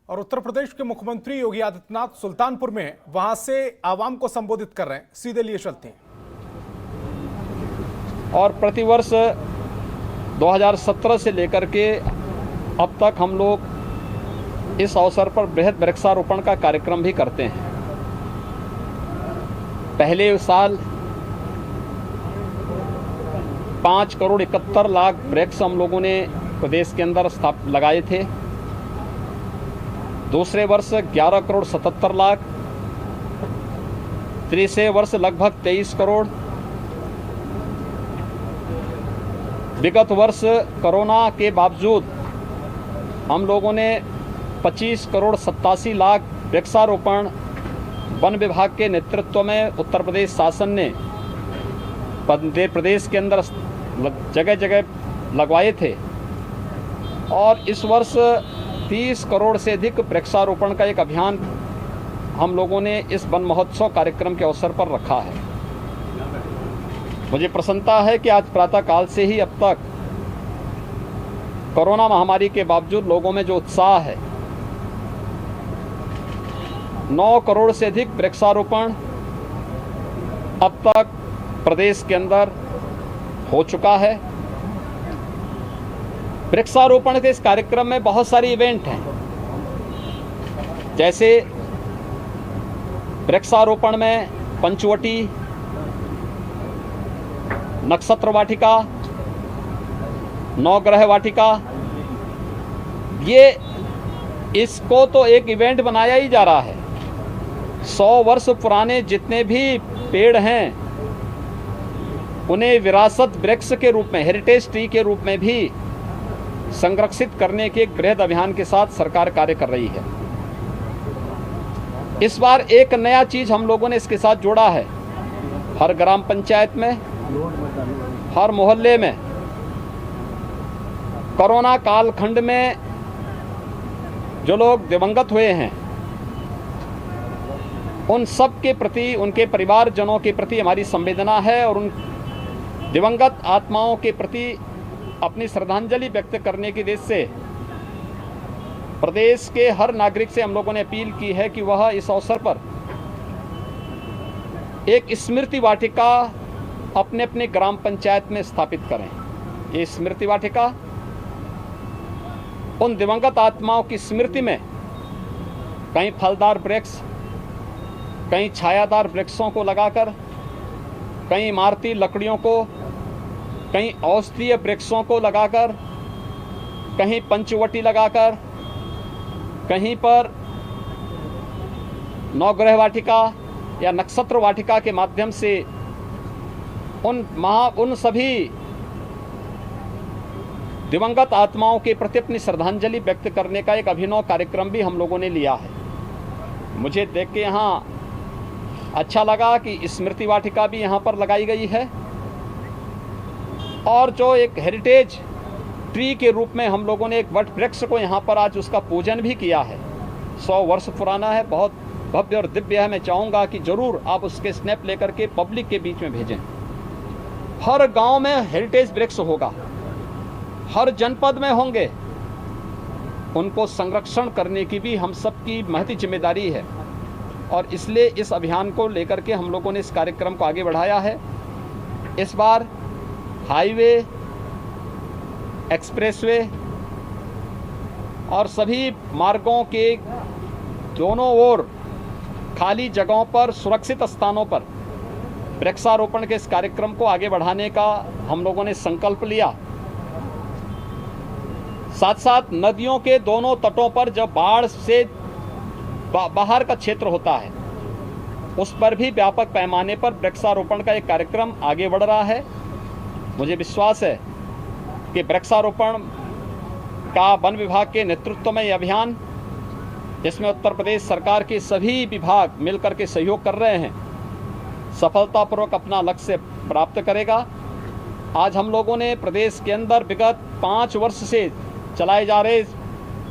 और उत्तर प्रदेश के मुख्यमंत्री योगी आदित्यनाथ सुल्तानपुर में वहां से आवाम को संबोधित कर रहे हैं, सीधे लिए चलते हैं। और प्रतिवर्ष 2017 से लेकर के अब तक हम लोग इस अवसर पर बृहद वृक्षारोपण का कार्यक्रम भी करते हैं। पहले साल 5,71,00,000 वृक्ष हम लोगों ने प्रदेश के अंदर लगाए थे। दूसरे वर्ष 11,77,00,000, तीसरे वर्ष लगभग 23 करोड़। विगत वर्ष कोरोना के बावजूद हम लोगों ने 25,87,00,000 वृक्षारोपण वन विभाग के नेतृत्व में उत्तर प्रदेश शासन ने प्रदेश के अंदर जगह जगह लगवाए थे। और इस वर्ष 30 करोड़ से अधिक वृक्षारोपण का एक अभियान हम लोगों ने इस वन महोत्सव कार्यक्रम के अवसर पर रखा है। मुझे प्रसन्नता है कि आज प्रातःकाल से ही अब तक कोरोना महामारी के बावजूद लोगों में जो उत्साह है, 9 करोड़ से अधिक वृक्षारोपण अब तक प्रदेश के अंदर हो चुका है। वृक्षारोपण के इस कार्यक्रम में बहुत सारे इवेंट हैं, जैसे वृक्षारोपण में पंचवटी, नक्षत्र वाटिका, नवग्रह वाटिका, ये इसको तो एक इवेंट बनाया ही जा रहा है। 100 वर्ष पुराने जितने भी पेड़ हैं उन्हें विरासत वृक्ष के रूप में, हेरिटेज ट्री के रूप में भी संरक्षित करने के एक बृहद अभियान के साथ सरकार कार्य कर रही है। इस बार एक नया चीज हम लोगों ने इसके साथ जोड़ा है। हर ग्राम पंचायत में, हर मोहल्ले में कोरोना कालखंड में जो लोग दिवंगत हुए हैं उन सब के प्रति, उनके परिवारजनों के प्रति हमारी संवेदना है और उन दिवंगत आत्माओं के प्रति अपनी श्रद्धांजलि व्यक्त करने की उद्देश्य से प्रदेश के हर नागरिक से हम लोगों ने अपील की है कि वह इस अवसर पर एक स्मृति वाटिका अपने अपने ग्राम पंचायत में स्थापित करें। ये स्मृति वाटिका उन दिवंगत आत्माओं की स्मृति में कहीं फलदार वृक्ष, कहीं छायादार वृक्षों को लगाकर, कहीं इमारती लकड़ियों को, कहीं औषधीय वृक्षों को लगाकर, कहीं पंचवटी लगाकर, कहीं पर नवग्रह वाटिका या नक्षत्र वाटिका के माध्यम से उन सभी दिवंगत आत्माओं के प्रति अपनी श्रद्धांजलि व्यक्त करने का एक अभिनव कार्यक्रम भी हम लोगों ने लिया है। मुझे देख के यहाँ अच्छा लगा कि स्मृति वाटिका भी यहाँ पर लगाई गई है और जो एक हेरिटेज ट्री के रूप में हम लोगों ने एक वट वृक्ष को यहाँ पर आज उसका पूजन भी किया है। 100 वर्ष पुराना है, बहुत भव्य और दिव्य है। मैं चाहूँगा कि जरूर आप उसके स्नैप लेकर के पब्लिक के बीच में भेजें। हर गांव में हेरिटेज वृक्ष होगा, हर जनपद में होंगे। उनको संरक्षण करने की भी हम सबकी महती जिम्मेदारी है और इसलिए इस अभियान को लेकर के हम लोगों ने इस कार्यक्रम को आगे बढ़ाया है। इस बार हाईवे, एक्सप्रेसवे और सभी मार्गों के दोनों ओर खाली जगहों पर, सुरक्षित स्थानों पर वृक्षारोपण के इस कार्यक्रम को आगे बढ़ाने का हम लोगों ने संकल्प लिया। साथ साथ नदियों के दोनों तटों पर जब बाढ़ से बाहर का क्षेत्र होता है उस पर भी व्यापक पैमाने पर वृक्षारोपण का एक कार्यक्रम आगे बढ़ रहा है। मुझे विश्वास है कि वृक्षारोपण का वन विभाग के नेतृत्व में यह अभियान, जिसमें उत्तर प्रदेश सरकार के सभी विभाग मिलकर के सहयोग कर रहे हैं, सफलतापूर्वक अपना लक्ष्य प्राप्त करेगा। आज हम लोगों ने प्रदेश के अंदर विगत 5 वर्ष से चलाए जा रहे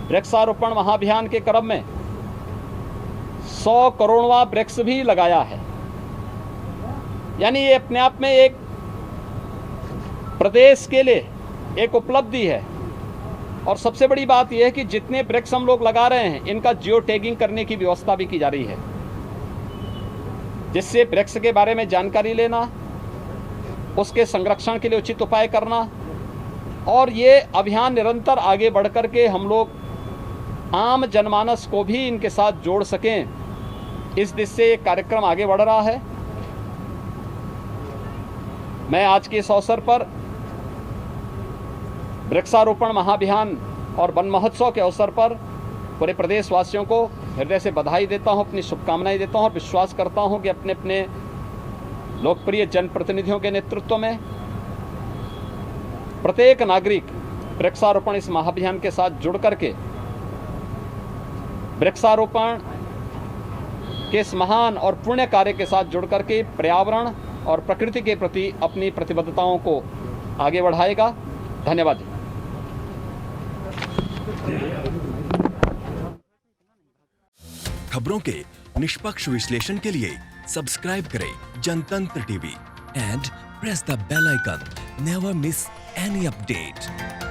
वृक्षारोपण महाअभियान के क्रम में 100 करोड़वां वृक्ष भी लगाया है। यानी ये अपने आप में एक प्रदेश के लिए एक उपलब्धि है और सबसे बड़ी बात यह है कि जितने वृक्ष हम लोग लगा रहे हैं इनका जियो टैगिंग करने की व्यवस्था भी की जा रही है, जिससे वृक्ष के बारे में जानकारी लेना, उसके संरक्षण के लिए उचित उपाय करना और ये अभियान निरंतर आगे बढ़ कर के हम लोग आम जनमानस को भी इनके साथ जोड़ सकें, इस दिशा से कार्यक्रम आगे बढ़ रहा है। मैं आज के इस अवसर पर वृक्षारोपण महाअभियान और वन महोत्सव के अवसर पर पूरे प्रदेशवासियों को हृदय से बधाई देता हूं, अपनी शुभकामनाएं देता हूं और विश्वास करता हूं कि अपने अपने लोकप्रिय जनप्रतिनिधियों के नेतृत्व में प्रत्येक नागरिक वृक्षारोपण इस महाअभियान के साथ जुड़ करके वृक्षारोपण के इस महान और पुण्य कार्य के साथ जुड़ करके पर्यावरण और प्रकृति के प्रति अपनी प्रतिबद्धताओं को आगे बढ़ाएगा। धन्यवाद। खबरों के निष्पक्ष विश्लेषण के लिए सब्सक्राइब करें Jantantra TV and press the bell icon. Never miss any update.